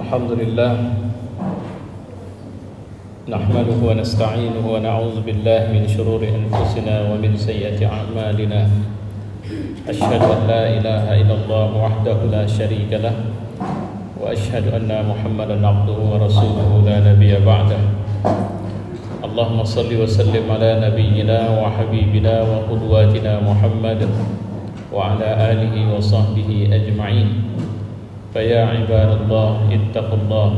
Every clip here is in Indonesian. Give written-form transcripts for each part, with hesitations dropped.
الحمد لله نحمده ونستعينه ونعوذ بالله من شرور أنفسنا ومن سيئات أعمالنا أشهد أن لا إله إلا الله وحده لا شريك له وأشهد أن محمدا عبده ورسوله لا نبي بعده اللهم صل وسلم على نبينا وحبيبنا وقدواتنا محمد وعلى آله وصحبه أجمعين فيا عباد الله اتقوا الله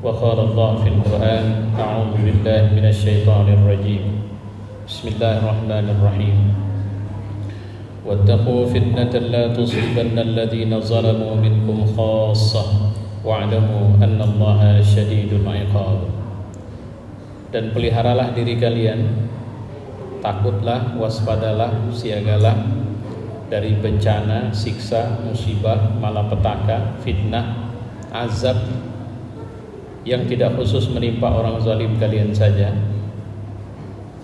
وقال الله في القرآن أعوذ بالله من الشيطان الرجيم بسم الله الرحمن الرحيم واتقوا فتنة لا تصيبن الذين ظلموا منكم خاصة واعلموا أن الله شديد العقاب. Dan peliharalah diri kalian, takutlah, waspadalah, siagalah dari bencana, siksa, musibah, malapetaka, fitnah, azab yang tidak khusus menimpa orang zalim kalian saja.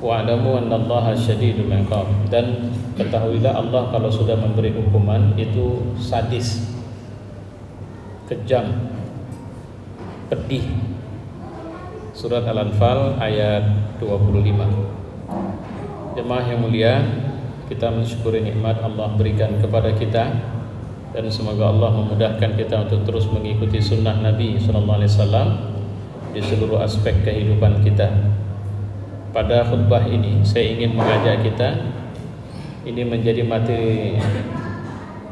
Wa'lamu annallaha syadidul iqab, dan ketahuilah Allah kalau sudah memberi hukuman itu sadis, kejam, pedih. Surat Al-Anfal ayat 25. Jemaah yang mulia, kita mensyukuri nikmat Allah berikan kepada kita, dan semoga Allah memudahkan kita untuk terus mengikuti sunnah Nabi SAW di seluruh aspek kehidupan kita. Pada khutbah ini saya ingin mengajak kita, ini menjadi materi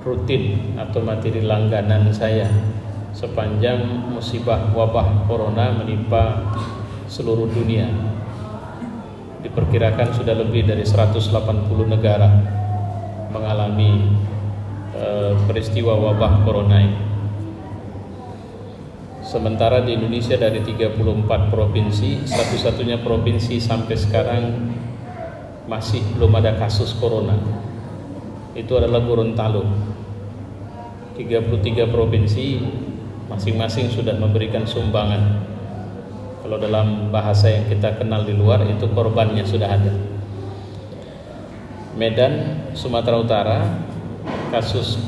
rutin atau materi langganan saya sepanjang musibah wabah corona menimpa seluruh dunia. Diperkirakan sudah lebih dari 180 negara mengalami peristiwa wabah corona ini. Sementara di Indonesia dari 34 provinsi, satu-satunya provinsi sampai sekarang masih belum ada kasus corona, itu adalah Gorontalo. 33 provinsi masing-masing sudah memberikan sumbangan. Kalau dalam bahasa yang kita kenal di luar, itu korbannya sudah ada. Medan, Sumatera Utara, kasus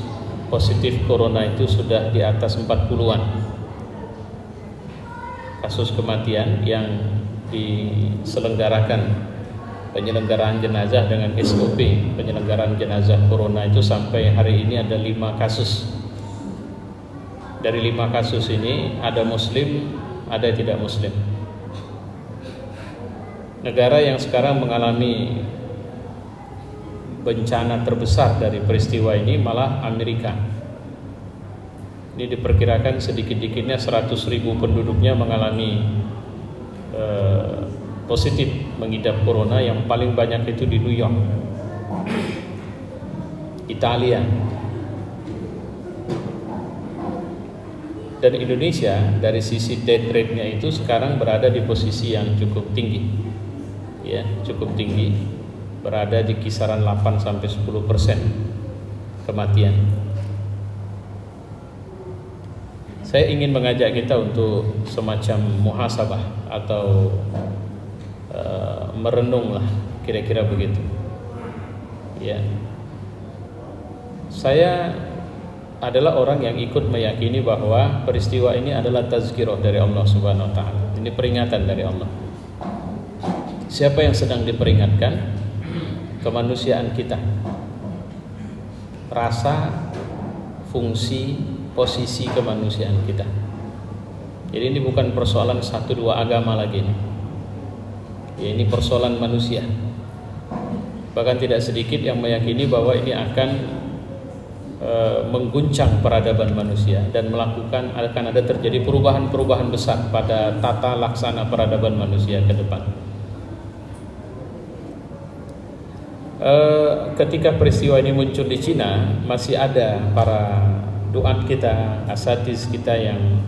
positif corona itu sudah di atas 40-an. Kasus kematian yang diselenggarakan penyelenggaraan jenazah dengan SOP penyelenggaraan jenazah corona itu sampai hari ini ada 5 kasus. Dari 5 kasus ini ada muslim, ada yang tidak muslim. Negara yang sekarang mengalami bencana terbesar dari peristiwa ini malah Amerika. Ini diperkirakan sedikit-dikitnya 100.000 penduduknya mengalami positif mengidap corona. Yang paling banyak itu di New York, Italia. Dan Indonesia dari sisi death rate-nya itu sekarang berada di posisi yang cukup tinggi, ya, cukup tinggi, berada di kisaran 8-10% kematian. Saya ingin mengajak kita untuk semacam muhasabah atau merenunglah, kira-kira begitu. Ya, saya adalah orang yang ikut meyakini bahwa peristiwa ini adalah tazkirah dari Allah Subhanahu wa taala. Ini peringatan dari Allah. Siapa yang sedang diperingatkan? Kemanusiaan kita. Rasa, fungsi, posisi kemanusiaan kita. Jadi ini bukan persoalan 1-2 agama lagi nih. Ya, ini persoalan manusia. Bahkan tidak sedikit yang meyakini bahwa ini akan mengguncang peradaban manusia dan akan ada terjadi perubahan-perubahan besar pada tata laksana peradaban manusia ke depan. Ketika peristiwa ini muncul di Cina, masih ada para duat kita, asatiz kita yang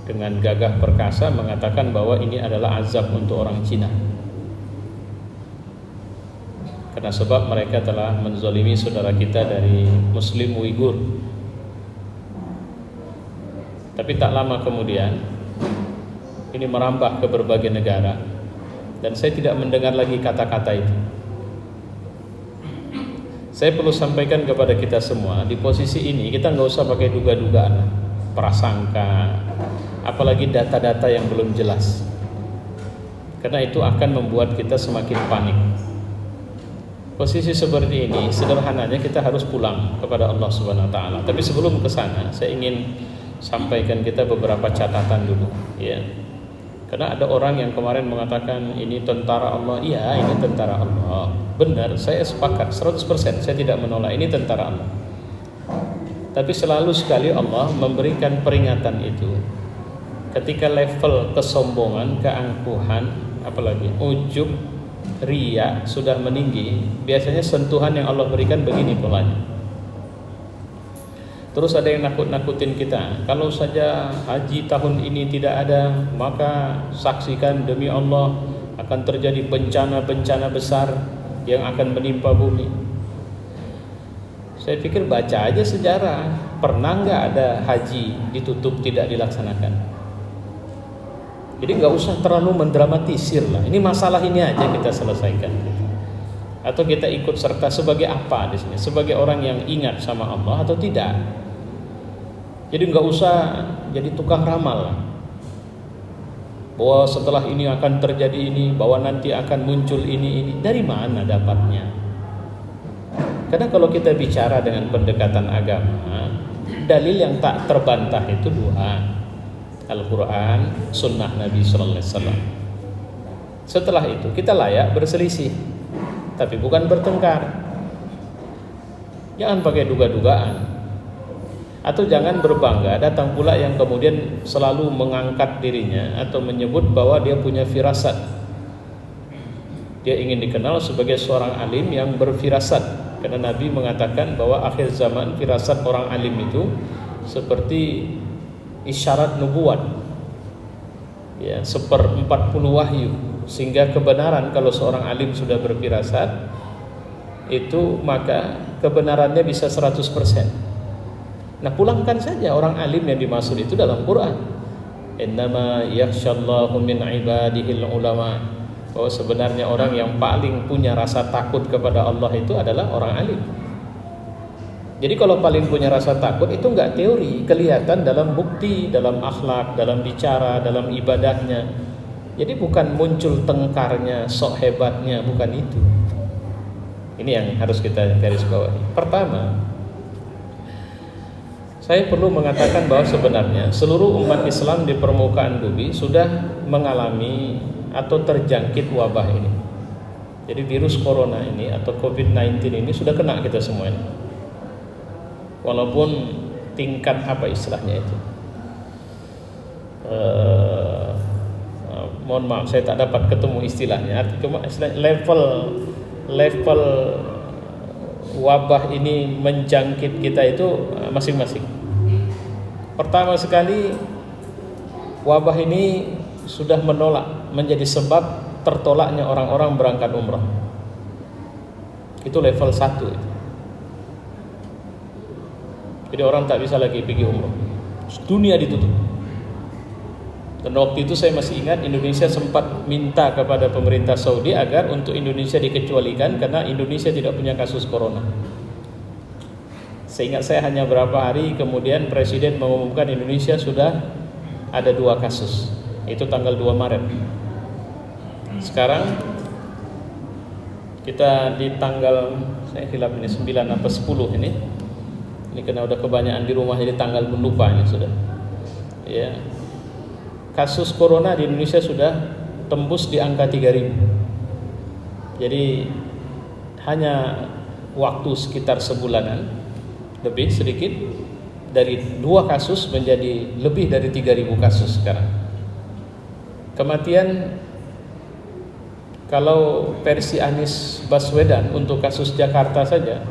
dengan gagah perkasa mengatakan bahwa ini adalah azab untuk orang Cina, karena sebab mereka telah menzalimi saudara kita dari Muslim Uighur. Tapi tak lama kemudian ini merambah ke berbagai negara, dan saya tidak mendengar lagi kata-kata itu. Saya perlu sampaikan kepada kita semua, di posisi ini kita nggak usah pakai duga-dugaan. prasangka, apalagi data-data yang belum jelas. Karena itu akan membuat kita semakin panik. Posisi seperti ini, sederhananya kita harus pulang kepada Allah Subhanahu wa taala. Tapi sebelum ke sana, saya ingin sampaikan kita beberapa catatan dulu, ya. Karena ada orang yang kemarin mengatakan ini tentara Allah. Iya, ini tentara Allah. Benar, saya sepakat 100%, saya tidak menolak ini tentara Allah. Tapi selalu sekali Allah memberikan peringatan itu ketika level kesombongan, keangkuhan, apalagi ujub, riya sudah meninggi. Biasanya sentuhan yang Allah berikan begini polanya. Terus ada yang nakut-nakutin kita, kalau saja haji tahun ini tidak ada, maka saksikan demi Allah akan terjadi bencana-bencana besar yang akan menimpa bumi. Saya pikir baca aja sejarah, pernah nggak ada haji ditutup tidak dilaksanakan? Jadi nggak usah terlalu mendramatisir lah. Ini masalah ini aja kita selesaikan. Atau kita ikut serta sebagai apa di sini? Sebagai orang yang ingat sama Allah atau tidak? Jadi nggak usah jadi tukang ramal bahwa setelah ini akan terjadi ini, bahwa nanti akan muncul ini. Dari mana dapatnya? Karena kalau kita bicara dengan pendekatan agama, dalil yang tak terbantah itu dua, Al-Quran, Sunnah Nabi Sallallahu Alaihi Wasallam. Setelah itu kita layak berselisih, tapi bukan bertengkar. Jangan pakai duga-dugaan. Atau jangan berbangga, datang pula yang kemudian selalu mengangkat dirinya atau menyebut bahwa dia punya firasat. Dia ingin dikenal sebagai seorang alim yang berfirasat. Karena Nabi mengatakan bahwa akhir zaman firasat orang alim itu seperti isyarat nubuat, ya, 1/40 wahyu. Sehingga kebenaran kalau seorang alim sudah berfirasat itu, maka kebenarannya bisa 100%. Nah, pulangkan saja orang alim yang dimaksud itu dalam Quran. Innama yakhshallahu min ibadihil ulama. Bahwa sebenarnya orang yang paling punya rasa takut kepada Allah itu adalah orang alim. Jadi kalau paling punya rasa takut itu enggak teori, kelihatan dalam bukti, dalam akhlak, dalam bicara, dalam ibadahnya. Jadi bukan muncul tengkarnya, sok hebatnya, bukan itu. Ini yang harus kita garis bawahi. Pertama, saya perlu mengatakan bahwa sebenarnya seluruh umat Islam di permukaan bumi sudah mengalami atau terjangkit wabah ini. Jadi virus corona ini atau COVID-19 ini sudah kena kita semua ini. Walaupun tingkat apa istilahnya itu, mohon maaf saya tak dapat ketemu istilahnya. Cuma level wabah ini menjangkit kita itu masing-masing. Pertama sekali, wabah ini sudah menjadi sebab tertolaknya orang-orang berangkat umrah. Itu level 1 itu. Jadi orang tak bisa lagi pergi umrah. Dunia ditutup. Dan waktu itu saya masih ingat Indonesia sempat minta kepada pemerintah Saudi agar untuk Indonesia dikecualikan karena Indonesia tidak punya kasus corona. Seingat saya hanya berapa hari kemudian Presiden mengumumkan Indonesia sudah ada 2 kasus. Itu tanggal 2 Maret. Sekarang kita di tanggal, saya hilap ini 9 apa 10 ini. Ini karena udah kebanyakan di rumah jadi tanggal pun lupa ini sudah. Ya. Kasus corona di Indonesia sudah tembus di angka 3.000. Jadi hanya waktu sekitar sebulanan lebih sedikit dari 2 kasus menjadi lebih dari 3.000 kasus sekarang. Kematian kalau versi Anies Baswedan untuk kasus Jakarta saja,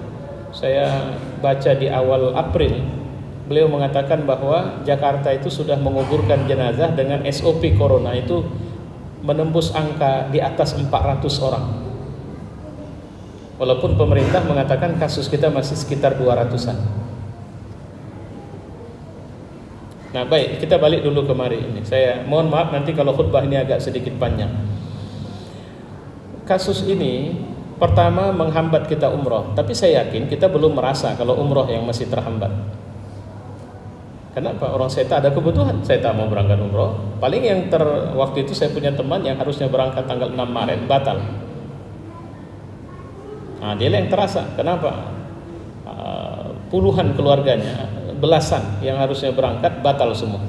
saya baca di awal April beliau mengatakan bahwa Jakarta itu sudah menguburkan jenazah dengan SOP corona itu menembus angka di atas 400 orang. Walaupun pemerintah mengatakan kasus kita masih sekitar 200-an. Nah baik, kita balik dulu kemari ini. Saya mohon maaf nanti kalau khutbah ini agak sedikit panjang. Kasus ini pertama menghambat kita umroh, tapi saya yakin kita belum merasa kalau umroh yang masih terhambat. Kenapa? Orang saya tak ada kebutuhan, saya tak mau berangkat umroh. Paling yang waktu itu saya punya teman yang harusnya berangkat tanggal 6 Maret batal. Nah, dia yang terasa. Kenapa? Puluhan keluarganya, belasan yang harusnya berangkat batal semua.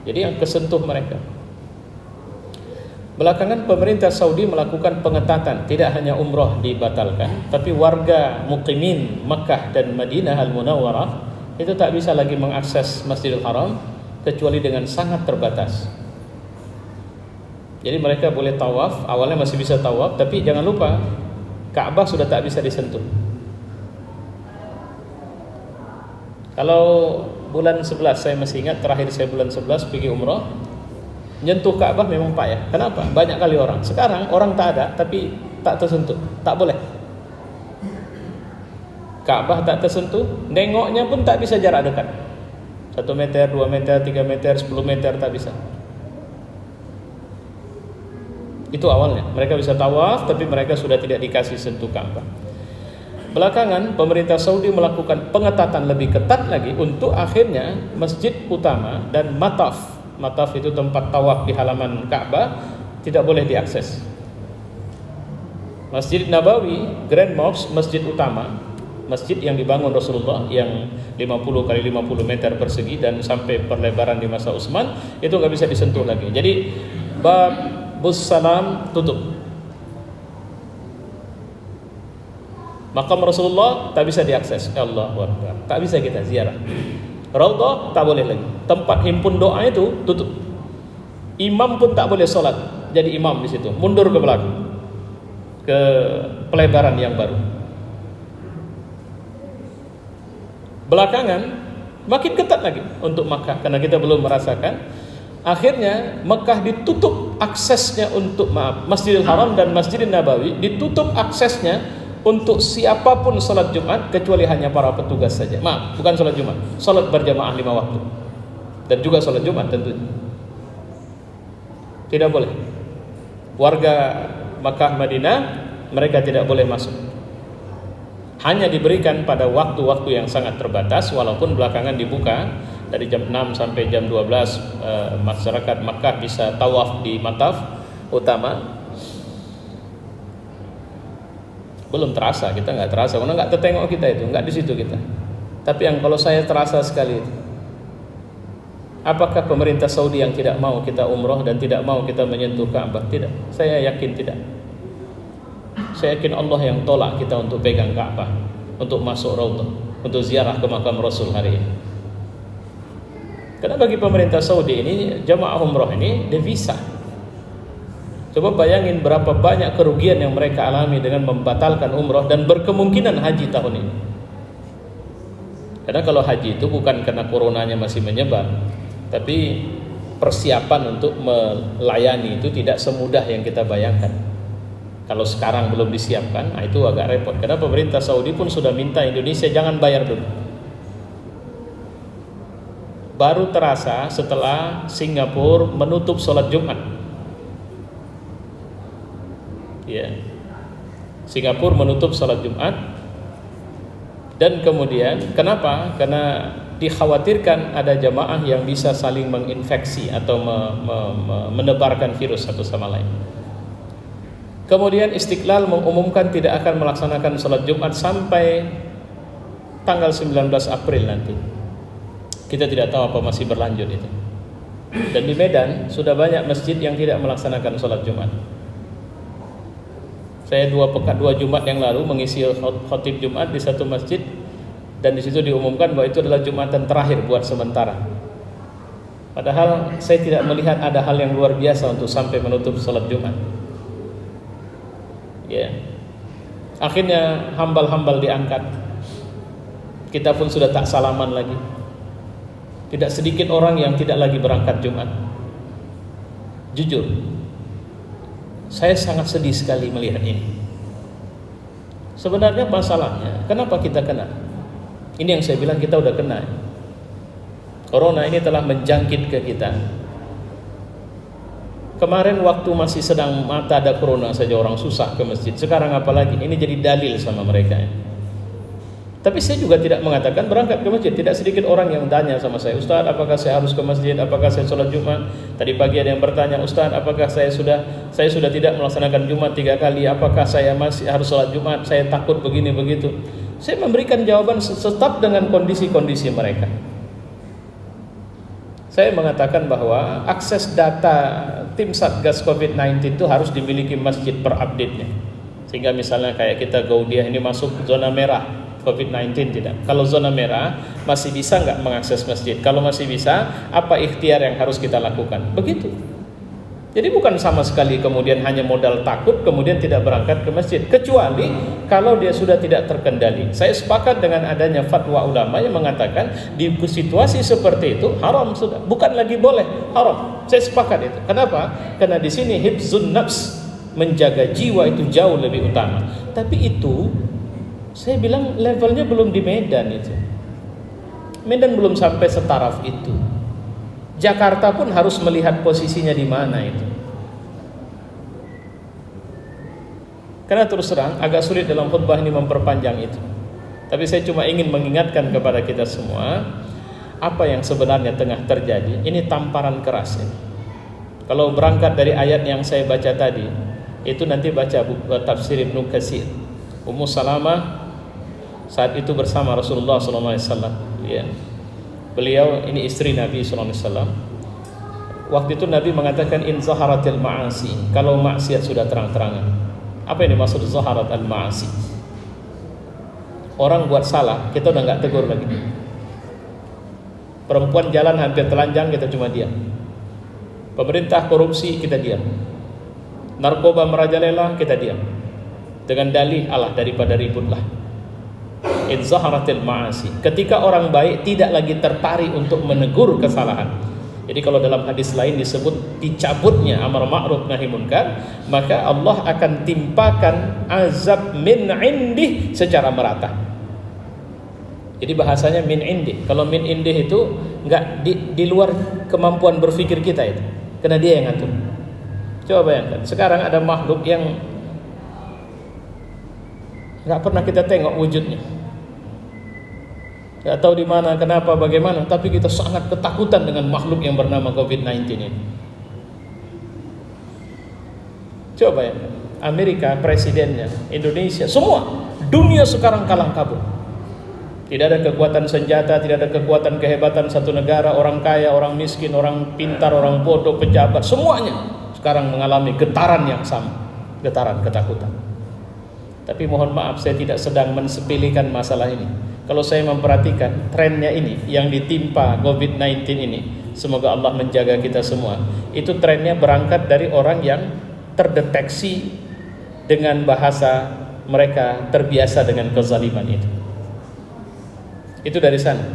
Jadi yang kesentuh mereka. Belakangan pemerintah Saudi melakukan pengetatan, tidak hanya umroh dibatalkan, tapi warga muqimin Makkah dan Madinah Al-Munawwarah itu tak bisa lagi mengakses Masjidil Haram kecuali dengan sangat terbatas. Jadi mereka boleh tawaf, awalnya masih bisa tawaf, tapi jangan lupa Ka'bah sudah tak bisa disentuh. Kalau bulan 11 saya masih ingat, terakhir saya bulan 11 pergi umroh, nyentuh Ka'bah memang payah. Kenapa? Banyak kali orang. Sekarang orang tak ada tapi tak tersentuh, tak boleh. Ka'bah tak tersentuh, nengoknya pun tak bisa jarak dekat. 1 meter, 2 meter, 3 meter, 10 meter tak bisa. Itu awalnya. Mereka bisa tawaf tapi mereka sudah tidak dikasih sentuh Ka'bah. Belakangan pemerintah Saudi melakukan pengetatan lebih ketat lagi untuk akhirnya masjid utama dan mataf. Mataf itu tempat tawaf di halaman Ka'bah tidak boleh diakses. Masjid Nabawi, Grand Mosque, masjid utama, masjid yang dibangun Rasulullah yang 50 kali 50 meter persegi dan sampai perlebaran di masa Utsman, itu nggak bisa disentuh lagi. Jadi Babus Salam tutup. Makam Rasulullah tak bisa diakses. Allahu Akbar. Tak bisa kita ziarah. Raudhah tak boleh lagi. Tempat himpun doa itu tutup. Imam pun tak boleh sholat jadi imam di situ. Mundur ke belakang ke pelebaran yang baru. Belakangan makin ketat lagi untuk Makkah karena kita belum merasakan. Akhirnya Makkah ditutup aksesnya untuk Masjidil Haram dan Masjidil Nabawi ditutup aksesnya untuk siapapun sholat Jumat kecuali hanya para petugas saja. Maaf, bukan sholat Jumat, sholat berjamaah 5 waktu dan juga sholat Jumat tentunya tidak boleh. Warga Makkah Madinah mereka tidak boleh masuk. Hanya diberikan pada waktu-waktu yang sangat terbatas, walaupun belakangan dibuka dari jam 6 sampai jam 12 masyarakat Makkah bisa tawaf di mataf utama. Belum terasa, kita nggak terasa karena nggak tertengok kita itu, nggak di situ kita. Tapi yang kalau saya terasa sekali itu, apakah pemerintah Saudi yang tidak mau kita umroh dan tidak mau kita menyentuh Ka'bah? Tidak, saya yakin tidak. Saya yakin Allah yang tolak kita untuk pegang Ka'bah, untuk masuk Raudhah, untuk ziarah ke makam Rasul hari ini. Karena bagi pemerintah Saudi ini, jamaah umroh ini devisa. Coba bayangin berapa banyak kerugian yang mereka alami dengan membatalkan umroh dan berkemungkinan haji tahun ini. Karena kalau haji itu bukan karena coronanya masih menyebar, tapi persiapan untuk melayani itu tidak semudah yang kita bayangkan. Kalau sekarang belum disiapkan, itu agak repot. Karena pemerintah Saudi pun sudah minta Indonesia jangan bayar dulu. Baru terasa setelah Singapura menutup sholat Jumat. Ya, Singapura menutup sholat Jumat. Dan kemudian kenapa? Karena dikhawatirkan ada jamaah yang bisa saling menginfeksi atau menebarkan virus satu sama lain. Kemudian Istiqlal mengumumkan tidak akan melaksanakan sholat Jumat sampai tanggal 19 April nanti. Kita tidak tahu apa masih berlanjut itu. Dan di Medan sudah banyak masjid yang tidak melaksanakan sholat Jumat. Saya 2 Jumat yang lalu mengisi khotib Jumat di satu masjid dan di situ diumumkan bahwa itu adalah Jumatan terakhir buat sementara. Padahal saya tidak melihat ada hal yang luar biasa untuk sampai menutup sholat Jumat. Ya. Akhirnya hambal-hambal diangkat. Kita pun sudah tak salaman lagi. Tidak sedikit orang yang tidak lagi berangkat Jumat. Jujur, saya sangat sedih sekali melihat ini. Sebenarnya masalahnya, kenapa kita kena? Ini yang saya bilang kita udah kena. Corona ini telah menjangkit ke kita. Kemarin waktu masih sedang mata ada corona saja orang susah ke masjid. Sekarang apalagi? Ini jadi dalil sama mereka. Tapi saya juga tidak mengatakan berangkat ke masjid. Tidak sedikit orang yang tanya sama saya, Ustaz, apakah saya harus ke masjid? Apakah saya sholat Jumat? Tadi pagi ada yang bertanya, Ustaz, apakah saya sudah tidak melaksanakan Jumat 3 kali? Apakah saya masih harus sholat Jumat? Saya takut begini begitu. Saya memberikan jawaban tetap dengan kondisi-kondisi mereka. Saya mengatakan bahwa akses data tim Satgas COVID-19 itu harus dimiliki masjid per update-nya. Sehingga misalnya kayak kita Gaudiah ini masuk zona merah COVID-19 tidak. Kalau zona merah masih bisa nggak mengakses masjid? Kalau masih bisa, apa ikhtiar yang harus kita lakukan? Begitu. Jadi bukan sama sekali kemudian hanya modal takut kemudian tidak berangkat ke masjid, kecuali kalau dia sudah tidak terkendali. Saya sepakat dengan adanya fatwa ulama yang mengatakan di situasi seperti itu haram sudah, bukan lagi boleh, haram. Saya sepakat itu. Kenapa? Karena di sini hifzun nafs, menjaga jiwa itu jauh lebih utama. Tapi itu saya bilang levelnya belum di Medan itu. Medan belum sampai setaraf itu. Jakarta pun harus melihat posisinya di mana itu. Karena terus terang agak sulit dalam khutbah ini memperpanjang itu. Tapi saya cuma ingin mengingatkan kepada kita semua apa yang sebenarnya tengah terjadi. Ini tamparan keras ini. Kalau berangkat dari ayat yang saya baca tadi, itu nanti baca tafsir Ibnu Katsir. Ummu Salamah saat itu bersama Rasulullah SAW. Ya. Beliau ini istri Nabi SAW. Waktu itu Nabi mengatakan in zaharatil ma'asi, kalau maksiat sudah terang-terangan. Apa ini maksud zaharat al-ma'asi? Orang buat salah, kita udah nggak tegur lagi. Perempuan jalan hampir telanjang, kita cuma diam. Pemerintah korupsi, kita diam. Narkoba merajalela, kita diam. Dengan dalih Allah daripada ributlah. In zaharatil ma'asi, ketika orang baik tidak lagi tertarik untuk menegur kesalahan. Jadi kalau dalam hadis lain disebut dicabutnya amar ma'ruf nahi munkar, maka Allah akan timpakan azab min indih secara merata. Jadi bahasanya min indih. Kalau min indih itu enggak di luar kemampuan berpikir kita itu, karena dia yang ngatur. Coba bayangkan, sekarang ada makhluk yang enggak pernah kita tengok wujudnya. Tidak tahu di mana, kenapa, bagaimana, tapi kita sangat ketakutan dengan makhluk yang bernama COVID-19 ini. Coba ya, Amerika presidennya, Indonesia, semua dunia sekarang kalang kabut. Tidak ada kekuatan senjata, tidak ada kekuatan kehebatan satu negara, orang kaya, orang miskin, orang pintar, orang bodoh, pejabat, semuanya sekarang mengalami getaran yang sama, getaran ketakutan. Tapi mohon maaf, saya tidak sedang mensepelekan masalah ini. Kalau saya memperhatikan trennya ini yang ditimpa COVID-19 ini, semoga Allah menjaga kita semua. Itu trennya berangkat dari orang yang terdeteksi dengan bahasa mereka terbiasa dengan kezaliman itu. Itu dari sana.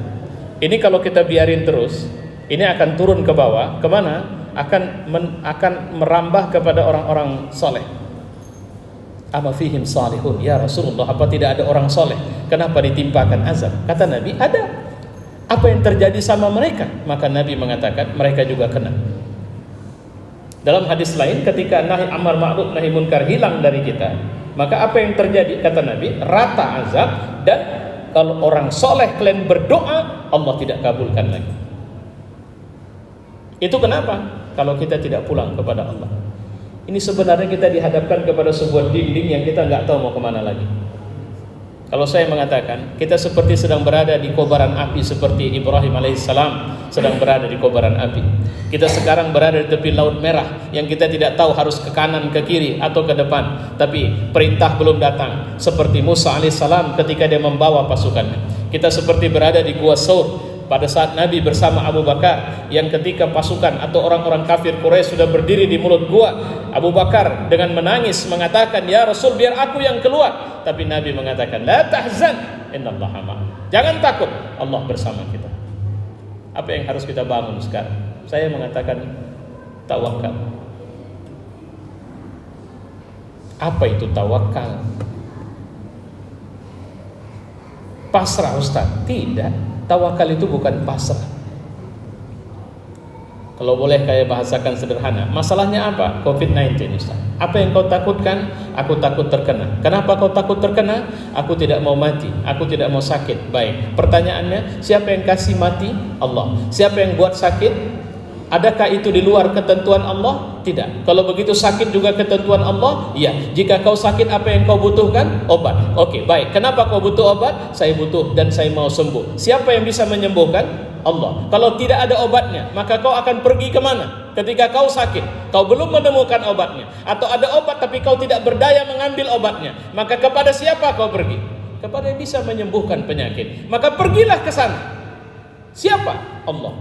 Ini kalau kita biarin terus, ini akan turun ke bawah, kemana? Akan merambah kepada orang-orang soleh. Ama fihim salihun, ya Rasulullah, apa tidak ada orang soleh? Kenapa ditimpakan azab? Kata Nabi, ada. Apa yang terjadi sama mereka? Maka Nabi mengatakan mereka juga kena. Dalam hadis lain, ketika nahi amar ma'ruf nahi munkar hilang dari kita, maka apa yang terjadi? Kata Nabi, rata azab. Dan kalau orang soleh kalian berdoa, Allah tidak kabulkan lagi. Itu kenapa? Kalau kita tidak pulang kepada Allah. Ini sebenarnya kita dihadapkan kepada sebuah dinding yang kita nggak tahu mau kemana lagi. Kalau saya mengatakan kita seperti sedang berada di kobaran api, seperti Ibrahim alaihissalam sedang berada di kobaran api. Kita sekarang berada di tepi laut merah yang kita tidak tahu harus ke kanan, ke kiri atau ke depan. Tapi perintah belum datang. Seperti Musa alaihissalam ketika dia membawa pasukannya. Kita seperti berada di Gua Saur pada saat Nabi bersama Abu Bakar, yang ketika pasukan atau orang-orang kafir Quraisy sudah berdiri di mulut gua, Abu Bakar dengan menangis mengatakan, ya Rasul, biar aku yang keluar. Tapi Nabi mengatakan, la tahzan, innallaha ma'ana. Jangan takut, Allah bersama kita. Apa yang harus kita bangun sekarang? Saya mengatakan tawakal. Apa itu tawakal? Pasrah, Ustaz? Tidak. Tawakal itu bukan pasrah. Kalau boleh saya bahasakan sederhana, masalahnya apa? COVID-19, Ustaz. Apa yang kau takutkan? Aku takut terkena. Kenapa kau takut terkena? Aku tidak mau mati, aku tidak mau sakit. Baik, pertanyaannya, siapa yang kasih mati? Allah. Siapa yang buat sakit? Adakah itu di luar ketentuan Allah? Tidak. Kalau begitu sakit juga ketentuan Allah? Iya. Jika kau sakit, apa yang kau butuhkan? Obat. Oke, baik. Kenapa kau butuh obat? Saya butuh dan saya mau sembuh. Siapa yang bisa menyembuhkan? Allah. Kalau tidak ada obatnya, maka kau akan pergi kemana? Ketika kau sakit, kau belum menemukan obatnya, atau ada obat tapi kau tidak berdaya mengambil obatnya, maka kepada siapa kau pergi? Kepada yang bisa menyembuhkan penyakit. Maka pergilah ke sana. Siapa? Allah.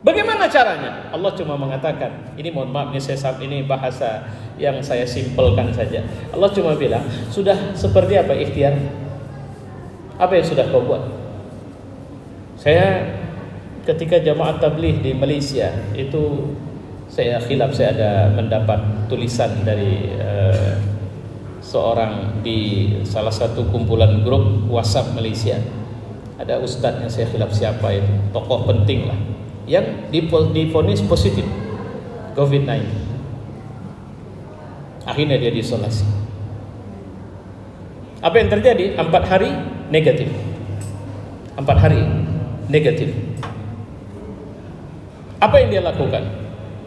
Bagaimana caranya? Allah cuma mengatakan, ini mohon maaf ini bahasa yang saya simpelkan saja. Allah cuma bilang, sudah seperti apa ikhtiar? Apa yang sudah kau buat? Saya ketika jamaah tabligh di Malaysia itu saya ada mendapat tulisan dari seorang di salah satu kumpulan grup WhatsApp Malaysia. Ada ustadznya, saya khilaf siapa itu, tokoh penting lah, yang divonis positif COVID-19. Akhirnya dia diisolasi. Apa yang terjadi? 4 hari negatif. 4 hari negatif. Apa yang dia lakukan?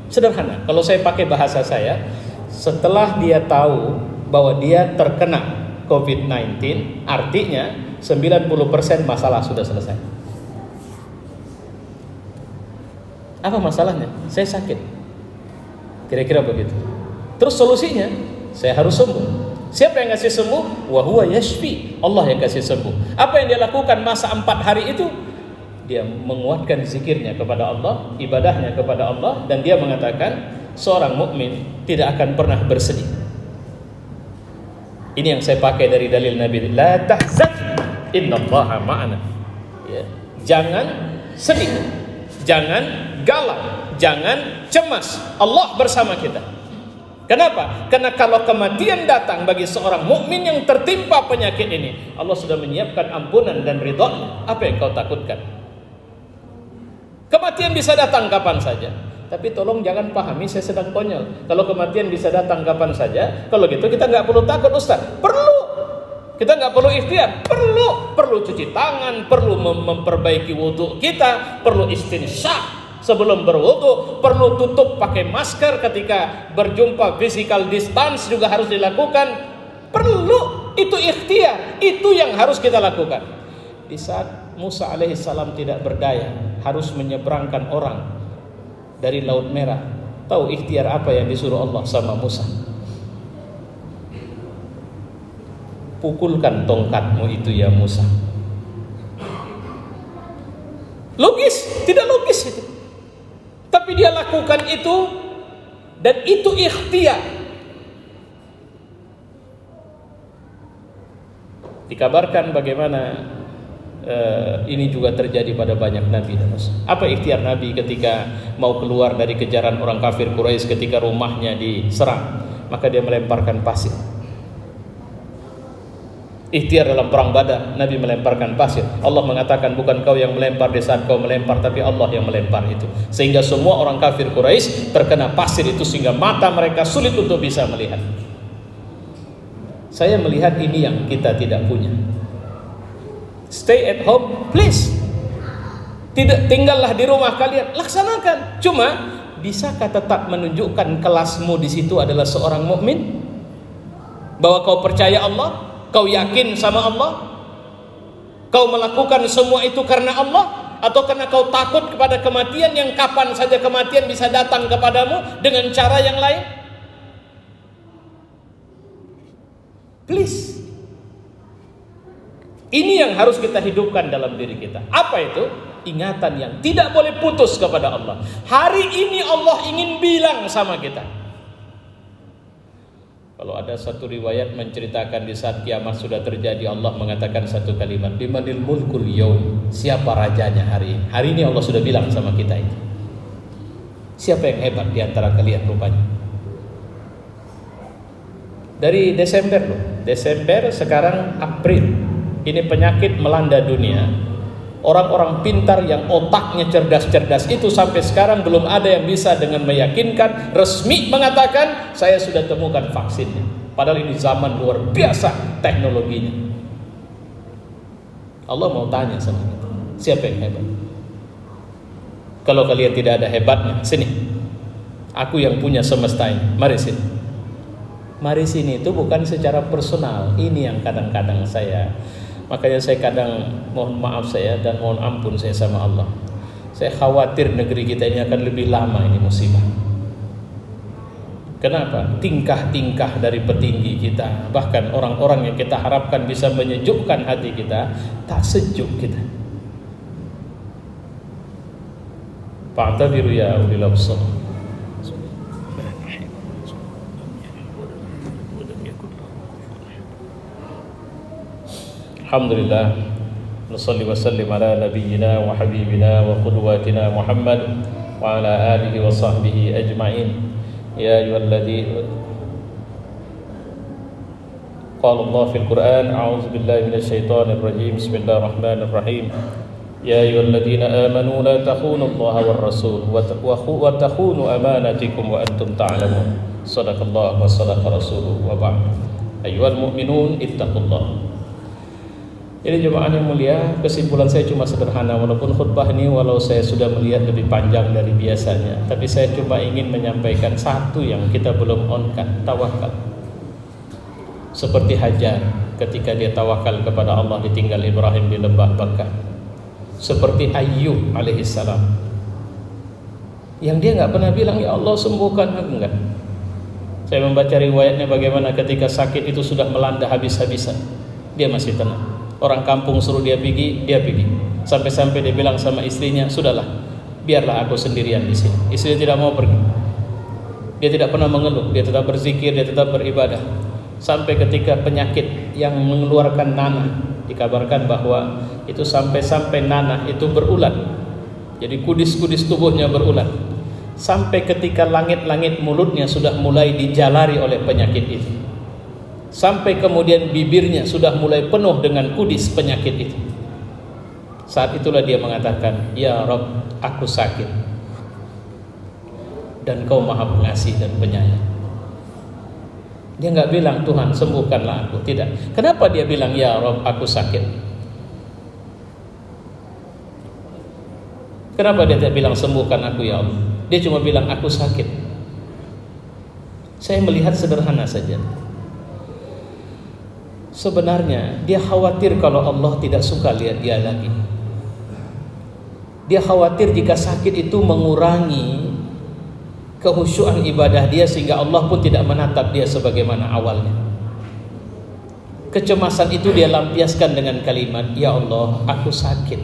Sederhana. Kalau saya pakai bahasa saya, setelah dia tahu bahwa dia terkena COVID-19, artinya 90% masalah sudah selesai. Apa masalahnya? Saya sakit. Kira-kira begitu. Terus solusinya, saya harus sembuh. Siapa yang kasih sembuh? Wa huwa yashfi. Allah yang kasih sembuh. Apa yang dia lakukan masa 4 hari itu? Dia menguatkan zikirnya kepada Allah, ibadahnya kepada Allah, dan dia mengatakan seorang mukmin tidak akan pernah bersedih. Ini yang saya pakai dari dalil Nabi, la tahzan innallaha ma'ana. Ya. Jangan sedih, jangan galau, jangan cemas. Allah bersama kita. Kenapa? Karena kalau kematian datang bagi seorang mukmin yang tertimpa penyakit ini, Allah sudah menyiapkan ampunan dan ridha. Apa yang kau takutkan? Kematian bisa datang kapan saja. Tapi tolong jangan pahami saya sedang konyol. Kalau kematian bisa datang kapan saja, kalau gitu kita nggak perlu takut, Ustaz. Perlu. Kita nggak perlu ikhtiar. Perlu cuci tangan, perlu memperbaiki wudhu kita, perlu istinsyak sebelum berwudhu, perlu tutup pakai masker ketika berjumpa, physical distance juga harus dilakukan. Perlu. Itu ikhtiar. Itu yang harus kita lakukan. Di saat Musa alaihissalam tidak berdaya, harus menyeberangkan orang dari Laut Merah. Tahu ikhtiar apa yang disuruh Allah sama Musa? Pukulkan tongkatmu itu ya Musa. Logis? Tidak logis itu. Tapi dia lakukan itu, dan itu ikhtiar. Dikabarkan bagaimana ini juga terjadi pada banyak nabi dan rasul. Apa ikhtiar Nabi ketika mau keluar dari kejaran orang kafir Quraisy ketika rumahnya diserang? Maka dia melemparkan pasir. Ikhtiar dalam perang Badar, Nabi melemparkan pasir. Allah mengatakan bukan kau yang melempar di saat kau melempar, tapi Allah yang melempar itu. Sehingga semua orang kafir Quraisy terkena pasir itu, sehingga mata mereka sulit untuk bisa melihat. Saya melihat ini yang kita tidak punya. Stay at home, please. Tidak, tinggallah di rumah kalian, laksanakan. Cuma, bisakah tetap menunjukkan kelasmu di situ adalah seorang mukmin? Bahwa kau percaya Allah, kau yakin sama Allah, kau melakukan semua itu karena Allah, atau karena kau takut kepada kematian yang kapan saja kematian bisa datang kepadamu dengan cara yang lain? Please. Ini yang harus kita hidupkan dalam diri kita. Apa itu? Ingatan yang tidak boleh putus kepada Allah. Hari ini Allah ingin bilang sama kita. Kalau ada satu riwayat menceritakan di saat kiamat sudah terjadi, Allah mengatakan satu kalimat, Limanil mulkul yaum. Siapa rajanya hari ini? Hari ini Allah sudah bilang sama kita itu. Siapa yang hebat di antara kalian rupanya? Dari Desember loh. Desember, sekarang April. Ini penyakit melanda dunia. Orang-orang pintar yang otaknya cerdas-cerdas itu sampai sekarang belum ada yang bisa dengan meyakinkan resmi mengatakan saya sudah temukan vaksinnya. Padahal ini zaman luar biasa teknologinya. Allah mau tanya sama kita, siapa yang hebat? Kalau kalian tidak ada hebatnya, sini. Aku yang punya semesta ini. Mari sini. Mari sini itu bukan secara personal. Ini yang kadang-kadang makanya saya kadang mohon maaf saya dan mohon ampun saya sama Allah. Saya khawatir negeri kita ini akan lebih lama ini musibah. Kenapa? Tingkah-tingkah dari petinggi kita, bahkan orang-orang yang kita harapkan bisa menyejukkan hati kita, tak sejuk kita. Fa'tabiru ya ulil absar. Alhamdulillah, nusalli wa sallim ala nabiyyina wa habibina wa qudwatina Muhammad wa ala alihi wa sahbihi ajma'in. Ya ayyuhalladzina qala Allah fil Qur'an, a'udzu billahi minasy syaithanir rajim. Bismillahirrahmanirrahim. Ya ayyuhalladzina amanu la takhunu Allah war rasul wa takhunu amanatikum wa antum ta'lamun. Shadaqallahu wa shadaqa rasuluhu wa ba'd. Ayyuhal mu'minun ittaqullah. Ini jemaah yang mulia, kesimpulan saya cuma sederhana, walaupun khutbah ini walau saya sudah melihat lebih panjang dari biasanya, tapi saya cuma ingin menyampaikan satu yang kita belum onkan, tawakal. Seperti Hajar ketika dia tawakal kepada Allah ditinggal Ibrahim di lembah Bakkah. Seperti Ayyub alaihissalam, yang dia nggak pernah bilang ya Allah sembuhkan aku, enggak. Saya membaca riwayatnya bagaimana ketika sakit itu sudah melanda habis-habisan, dia masih tenang. Orang kampung suruh dia pergi, sampai-sampai dia bilang sama istrinya, sudahlah, biarlah aku sendirian di sini. Istrinya tidak mau pergi. Dia tidak pernah mengeluh, dia tetap berzikir, dia tetap beribadah. Sampai ketika penyakit yang mengeluarkan nanah, dikabarkan bahwa itu sampai nanah itu berulat. Jadi kudis-kudis tubuhnya berulat. Sampai ketika langit-langit mulutnya sudah mulai dijalari oleh penyakit itu. Sampai kemudian bibirnya sudah mulai penuh dengan kudis penyakit itu. Saat itulah dia mengatakan, ya Rabb, aku sakit dan Kau maha pengasih dan penyayang. Dia nggak bilang Tuhan sembuhkanlah aku, tidak. Kenapa dia bilang ya Rabb, aku sakit? Kenapa dia tidak bilang sembuhkan aku ya Allah? Dia cuma bilang aku sakit. Saya melihat sederhana saja. Sebenarnya dia khawatir kalau Allah tidak suka lihat dia lagi. Dia khawatir jika sakit itu mengurangi kehusyuan ibadah dia sehingga Allah pun tidak menatap dia sebagaimana awalnya. Kecemasan itu dia lampiaskan dengan kalimat, ya Allah, aku sakit.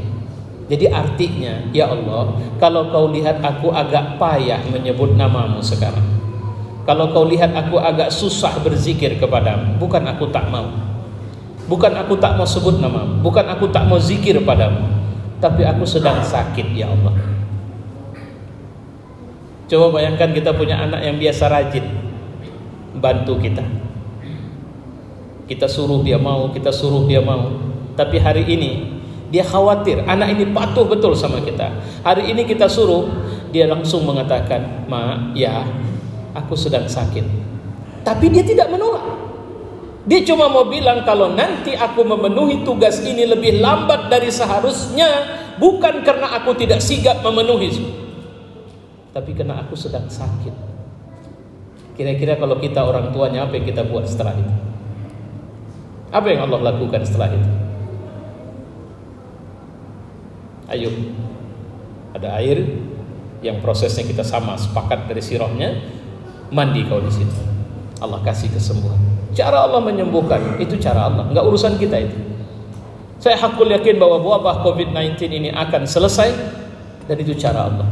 Jadi artinya, ya Allah, kalau Kau lihat aku agak payah menyebut namamu sekarang, kalau Kau lihat aku agak susah berzikir kepadamu, bukan aku tak mau, bukan aku tak mau sebut namamu, bukan aku tak mau zikir padamu, tapi aku sedang sakit ya Allah. Coba bayangkan kita punya anak yang biasa rajin bantu kita. Kita suruh dia mau, kita suruh dia mau. Tapi hari ini dia khawatir anak ini patuh betul sama kita. Hari ini kita suruh, dia langsung mengatakan, "Ma, ya, aku sedang sakit." Tapi dia tidak menolak. Dia cuma mau bilang kalau nanti aku memenuhi tugas ini lebih lambat dari seharusnya, bukan karena aku tidak sigap memenuhi, tapi karena aku sedang sakit. Kira-kira kalau kita orang tuanya, apa yang kita buat setelah itu? Apa yang Allah lakukan setelah itu? Ayo, ada air yang prosesnya kita sama sepakat dari sirahnya, mandi kau di situ. Allah kasih kesembuhan. Cara Allah menyembuhkan itu cara Allah, enggak urusan kita itu. Saya hakul yakin bahwa wabah COVID-19 ini akan selesai dan itu cara Allah.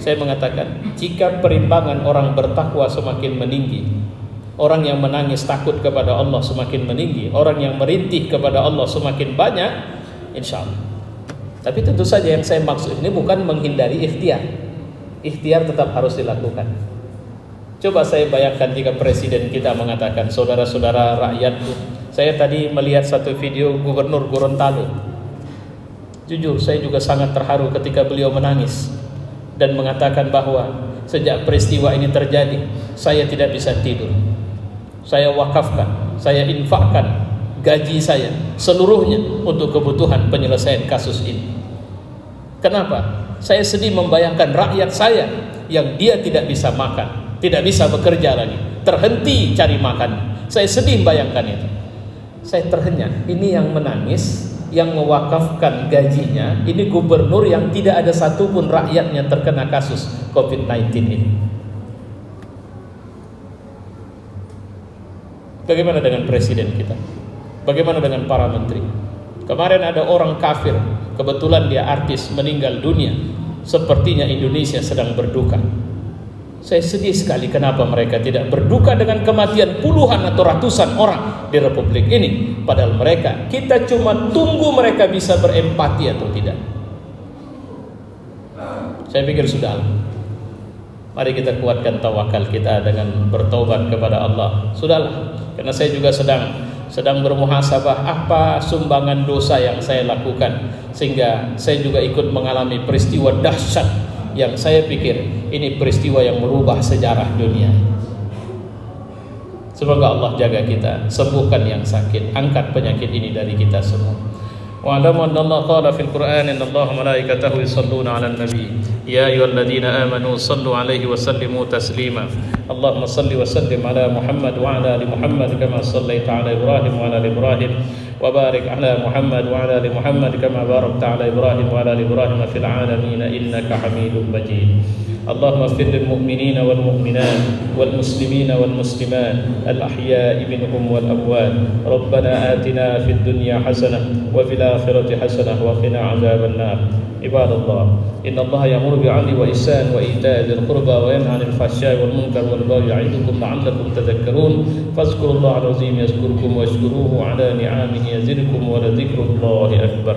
Saya mengatakan, jika perimbangan orang bertakwa semakin meninggi, orang yang menangis takut kepada Allah semakin meninggi, orang yang merintih kepada Allah semakin banyak, insya Allah. Tapi tentu saja yang saya maksud ini bukan menghindari ikhtiar. Ikhtiar tetap harus dilakukan. Coba saya bayangkan jika presiden kita mengatakan, saudara-saudara rakyatku, saya tadi melihat satu video Gubernur Gorontalo. Jujur, saya juga sangat terharu ketika beliau menangis dan mengatakan bahwa sejak peristiwa ini terjadi, saya tidak bisa tidur. Saya wakafkan, saya infakkan gaji saya seluruhnya untuk kebutuhan penyelesaian kasus ini. Kenapa? Saya sedih membayangkan rakyat saya yang dia tidak bisa makan, tidak bisa bekerja lagi, terhenti cari makan. Saya sedih membayangkan itu. Saya terhenyak, ini yang menangis, yang mewakafkan gajinya, ini gubernur yang tidak ada satupun rakyatnya terkena kasus COVID-19 ini. Bagaimana dengan presiden kita? Bagaimana dengan para menteri? Kemarin ada orang kafir, kebetulan dia artis, meninggal dunia. Sepertinya Indonesia sedang berduka. Saya sedih sekali kenapa mereka tidak berduka dengan kematian puluhan atau ratusan orang di Republik ini. Padahal mereka, kita cuma tunggu mereka bisa berempati atau tidak. Saya pikir sudah. Mari kita kuatkan tawakal kita dengan bertobat kepada Allah. Sudahlah, karena saya juga sedang bermuhasabah apa sumbangan dosa yang saya lakukan, sehingga saya juga ikut mengalami peristiwa dahsyat yang saya pikir ini peristiwa yang merubah sejarah dunia. Semoga Allah jaga kita, sembuhkan yang sakit, angkat penyakit ini dari kita semua. Wa'lamu anna Allah qala fil Qur'an inna Allah wa malaikatahu yusalluna 'alan nabi ya ayyuhalladzina amanu sallu 'alaihi wa sallimu taslima. Allahumma salli wa sallim ala Muhammad wa ala ali Muhammad kama sallaita ala Ibrahim wa ala ali Ibrahim wa barik ala Muhammad wa ala ali Muhammad kama barakta ala Ibrahim wa ala ali Ibrahim fil 'alamin innaka Hamidum Majid. اللهم اغفر للمؤمنين والمؤمنات والمسلمين والمسلمات الأحياء منهم والأموات ربنا آتنا في الدنيا حسنة وفي الآخرة حسنة وقنا عذاب النار. عباد الله إن الله يأمر بالعدل والإحسان وإيتاء ذي القربى وينهى عن الفحشاء والمنكر والبغي يعظكم لعلكم تذكرون فاذكروا الله العظيم يذكركم واشكروه على نعمه يزدكم ولذكر الله أكبر.